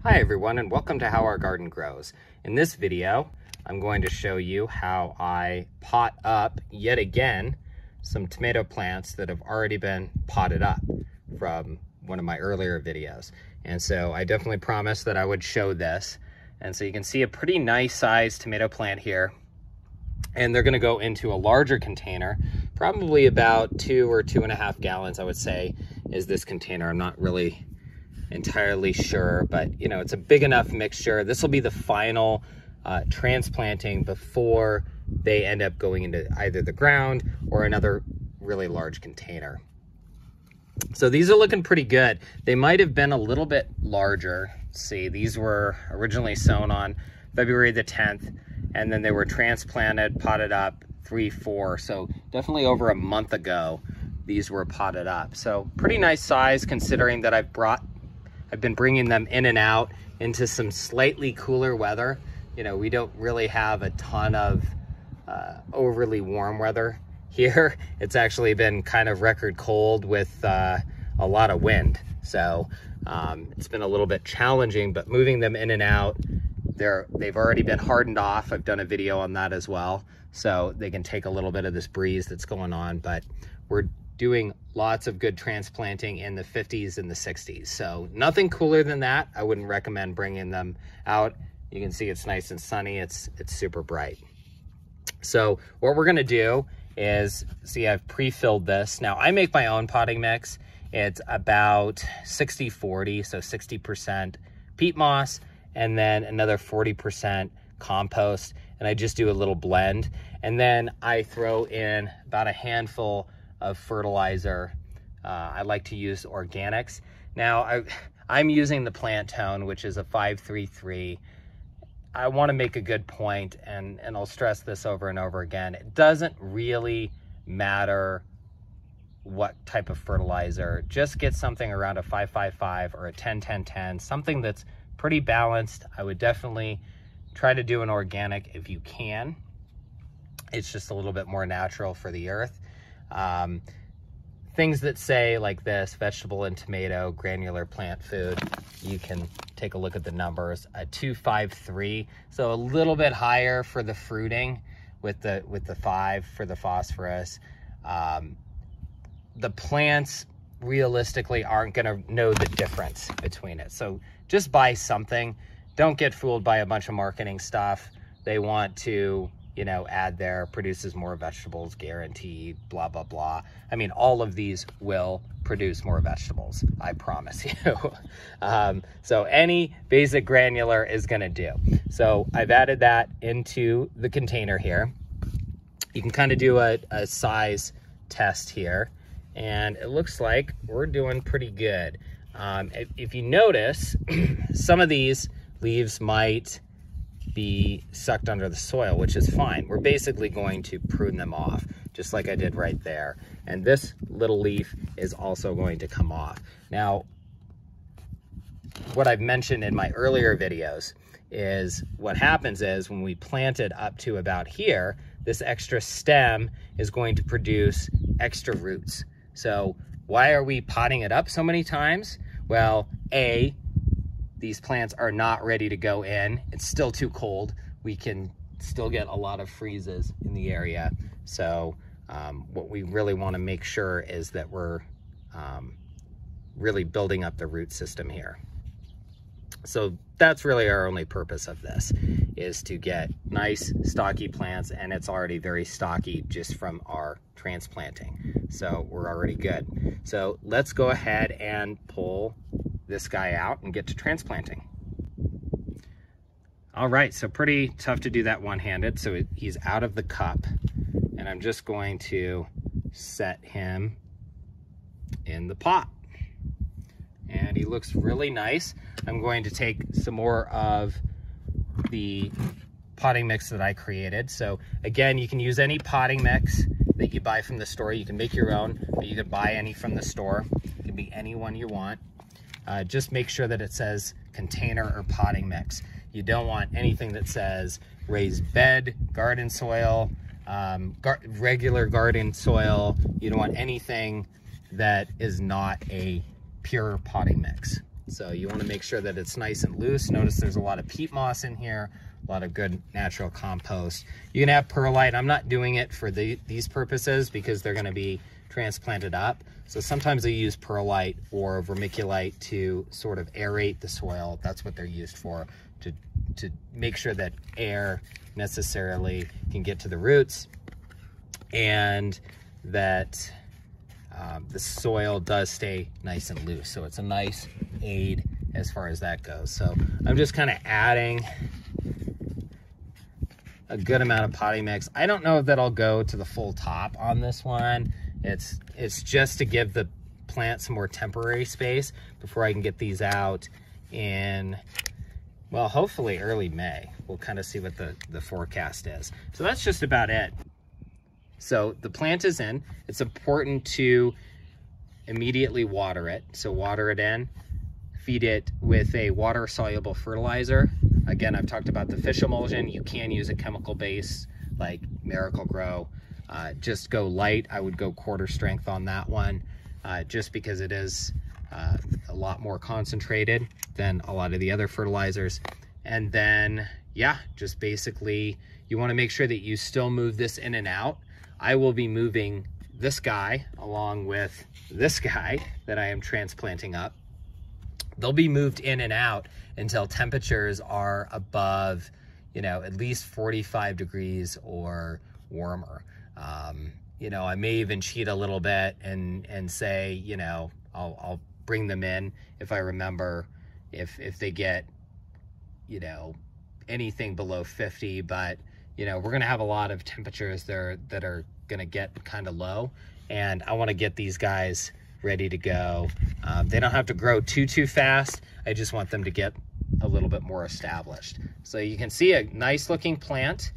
Hi everyone, and welcome to How Our Garden Grows. In this video, I'm going to show you how I pot up, yet again, some tomato plants that have already been potted up from one of my earlier videos. And so I definitely promised that I would show this. And so you can see a pretty nice sized tomato plant here. And they're gonna go into a larger container, probably about 2 or 2.5 gallons, I would say, is this container. I'm not really entirely sure, but you know, it's a big enough mixture. This will be the final transplanting before they end up going into either the ground or another really large container. So these are looking pretty good. They might have been a little bit larger. See, these were originally sown on February the 10th, and then they were transplanted, potted up 3-4. So definitely over a month ago, these were potted up. So pretty nice size considering that I've been bringing them in and out into some slightly cooler weather. You know, we don't really have a ton of overly warm weather here. It's actually been kind of record cold with a lot of wind. So it's been a little bit challenging, but moving them in and out, they've already been hardened off. I've done a video on that as well. So they can take a little bit of this breeze that's going on, but we're doing lots of good transplanting in the 50s and the 60s. So nothing cooler than that. I wouldn't recommend bringing them out. You can see it's nice and sunny. It's super bright. So what we're gonna do is, see, I've pre-filled this. Now I make my own potting mix. It's about 60-40, so 60% peat moss and then another 40% compost. And I just do a little blend. And then I throw in about a handful of fertilizer. I like to use organics. Now I'm using the plant tone, which is a 533. I want to make a good point, and I'll stress this over and over again. It doesn't really matter what type of fertilizer. Just get something around a 555 or a 10-10-10, something that's pretty balanced. I would definitely try to do an organic if you can. It's just a little bit more natural for the earth. Things that say like this, vegetable and tomato granular plant food, you can take a look at the numbers, a 253, so a little bit higher for the fruiting with the 5 for the phosphorus. The plants realistically aren't gonna know the difference between it, so just buy something. Don't get fooled by a bunch of marketing stuff. They want to, you know, add there, produces more vegetables, guaranteed, blah, blah, blah. I mean, all of these will produce more vegetables, I promise you. So any basic granular is gonna do. So I've added that into the container here. You can kind of do a size test here, and it looks like we're doing pretty good. If you notice, some of these leaves might be sucked under the soil, which is fine. We're basically going to prune them off, just like I did right there. And this little leaf is also going to come off. Now, what I've mentioned in my earlier videos is what happens is when we plant it up to about here, this extra stem is going to produce extra roots. So why are we potting it up so many times? Well, these plants are not ready to go in. It's still too cold. We can still get a lot of freezes in the area. So what we really want to make sure is that we're really building up the root system here. So that's really our only purpose of this, is to get nice stocky plants, and it's already very stocky just from our transplanting. So we're already good. So let's go ahead and pull this guy out and get to transplanting. All right, so pretty tough to do that one-handed. So he's out of the cup, and I'm just going to set him in the pot. And he looks really nice. I'm going to take some more of the potting mix that I created. So again, you can use any potting mix that you buy from the store. You can make your own, but you can buy any from the store. It can be any one you want. Just make sure that it says container or potting mix. You don't want anything that says raised bed, garden soil, regular garden soil. You don't want anything that is not a pure potting mix. So you want to make sure that it's nice and loose. Notice there's a lot of peat moss in here, a lot of good natural compost. You can have perlite. I'm not doing it for these purposes because they're going to be transplanted up. So sometimes they use perlite or vermiculite to sort of aerate the soil. That's what they're used for, to make sure that air necessarily can get to the roots and that the soil does stay nice and loose. So it's a nice aid as far as that goes. So I'm just kind of adding a good amount of potting mix. I don't know that I'll go to the full top on this one. It's just to give the plant some more temporary space before I can get these out in, well, hopefully early May. We'll kind of see what the forecast is. So that's just about it. So the plant is in. It's important to immediately water it. So water it in, feed it with a water-soluble fertilizer. Again, I've talked about the fish emulsion. You can use a chemical base like Miracle-Gro. Just go light. I would go quarter strength on that one, just because it is a lot more concentrated than a lot of the other fertilizers. And then, yeah, just basically you want to make sure that you still move this in and out. I will be moving this guy along with this guy that I am transplanting up. They'll be moved in and out until temperatures are above, you know, at least 45 degrees or warmer. You know, I may even cheat a little bit and say, you know, I'll bring them in if I remember if they get, you know, anything below 50, but you know, we're gonna have a lot of temperatures there that are gonna get kind of low, and I wanna get these guys ready to go. They don't have to grow too fast. I just want them to get a little bit more established. So you can see a nice looking plant.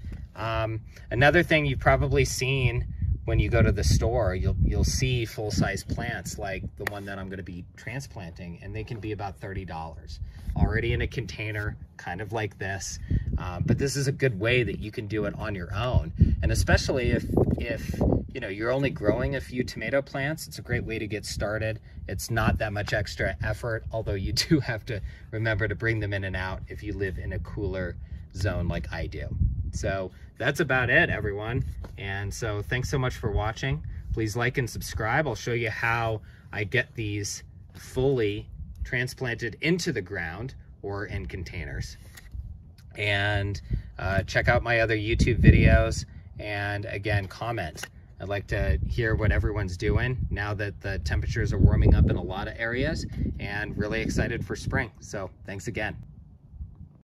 Another thing you've probably seen when you go to the store, you'll see full-size plants like the one that I'm going to be transplanting, and they can be about $30 already in a container, kind of like this. But this is a good way that you can do it on your own, and especially if you know you're only growing a few tomato plants, it's a great way to get started. It's not that much extra effort, although you do have to remember to bring them in and out if you live in a cooler zone like I do. So that's about it, everyone. And so thanks so much for watching. Please like and subscribe. I'll show you how I get these fully transplanted into the ground or in containers. And check out my other YouTube videos. And again, comment. I'd like to hear what everyone's doing now that the temperatures are warming up in a lot of areas, and really excited for spring. So thanks again.